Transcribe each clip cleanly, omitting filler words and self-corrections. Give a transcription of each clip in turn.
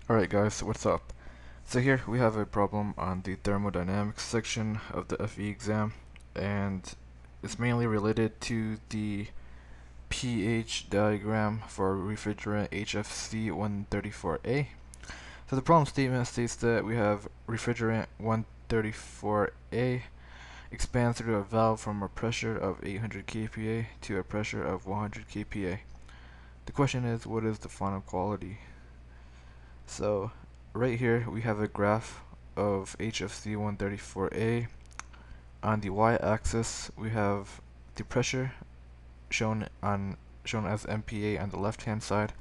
Alright guys, what's up? So here we have a problem on the thermodynamics section of the FE exam, and it's mainly related to the pH diagram for refrigerant HFC 134a. So the problem statement states that we have refrigerant 134a expands through a valve from a pressure of 800 kPa to a pressure of 100 kPa. The question is, what is the final quality? So right here we have a graph of HFC 134a. On the y-axis we have the pressure shown as MPa on the left hand side,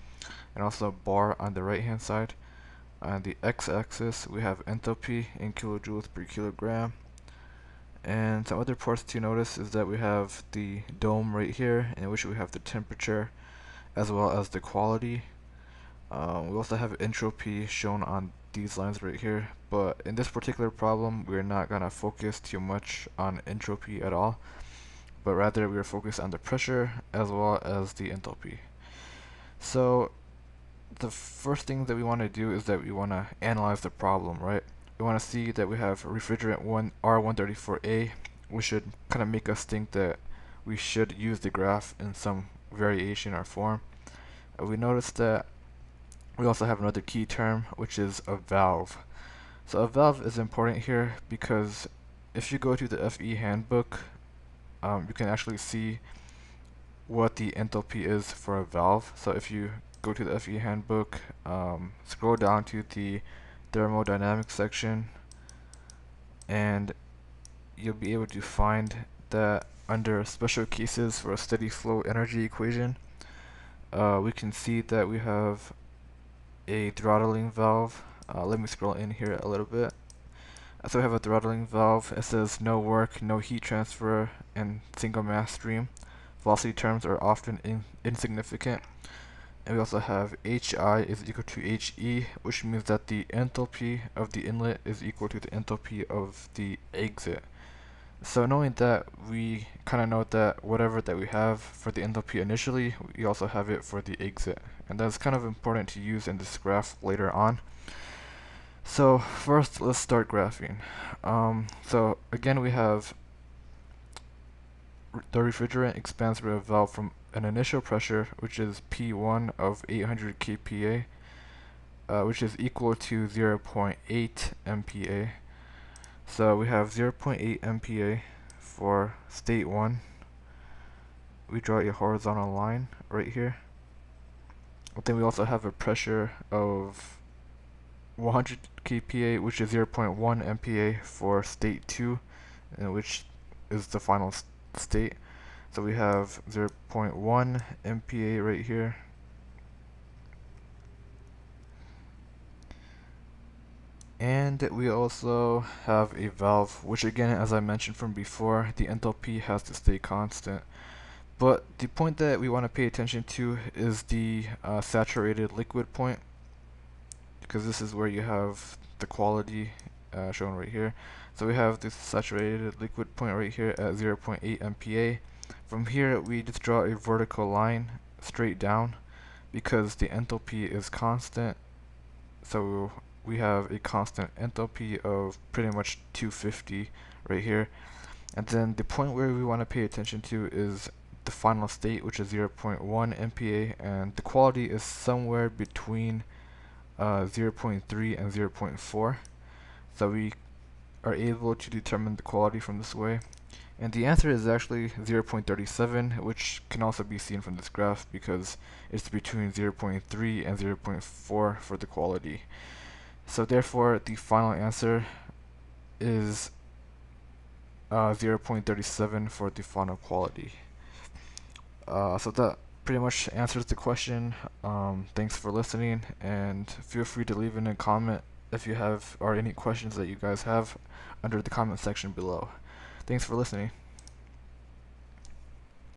and also bar on the right hand side. On the x-axis we have enthalpy in kilojoules per kilogram. And some other parts to notice is that we have the dome right here, in which we have the temperature as well as the quality. We also have entropy shown on these lines right here, but in this particular problem we're not going to focus too much on entropy at all, but rather we are focused on the pressure as well as the enthalpy. So the first thing that we want to do is that we want to analyze the problem, right? We want to see that we have refrigerant R134a, which should kind of make us think that we should use the graph in some variation or form. We notice that we also have another key term, which is a valve. So a valve is important here because if you go to the FE handbook, you can actually see what the enthalpy is for a valve. So if you go to the FE handbook, scroll down to the Thermodynamics section, and you'll be able to find that under special cases for a steady flow energy equation, we can see that we have a throttling valve. Let me scroll in here a little bit. So we have a throttling valve. It says no work, no heat transfer, and single mass stream. Velocity terms are often insignificant. And we also have HI is equal to HE, which means that the enthalpy of the inlet is equal to the enthalpy of the exit. So knowing that, we kind of know that whatever that we have for the enthalpy initially, we also have it for the exit. And that's kind of important to use in this graph later on. So first, let's start graphing. So again, we have the refrigerant expands through a valve from an initial pressure, which is P1 of 800 kPa, which is equal to 0.8 MPa. So we have 0.8 MPa for state 1. We draw a horizontal line right here. But then we also have a pressure of 100 kPa, which is 0.1 MPa for state 2, which is the final state. So we have 0.1 MPa right here. And we also have a valve, which again, as I mentioned from before, the enthalpy has to stay constant. But the point that we want to pay attention to is the saturated liquid point, because this is where you have the quality shown right here. So we have this saturated liquid point right here at 0.8 MPa. From here we just draw a vertical line straight down because the enthalpy is constant. So we have a constant enthalpy of pretty much 250 right here. And then the point where we want to pay attention to is the final state, which is 0.1 MPa, and the quality is somewhere between 0.3 and 0.4. So we are able to determine the quality from this way. And the answer is actually 0.37, which can also be seen from this graph because it's between 0.3 and 0.4 for the quality. So therefore, the final answer is 0.37 for the final quality. So that pretty much answers the question. Thanks for listening, and feel free to leave in a comment if you have or any questions that you guys have under the comment section below. Thanks for listening.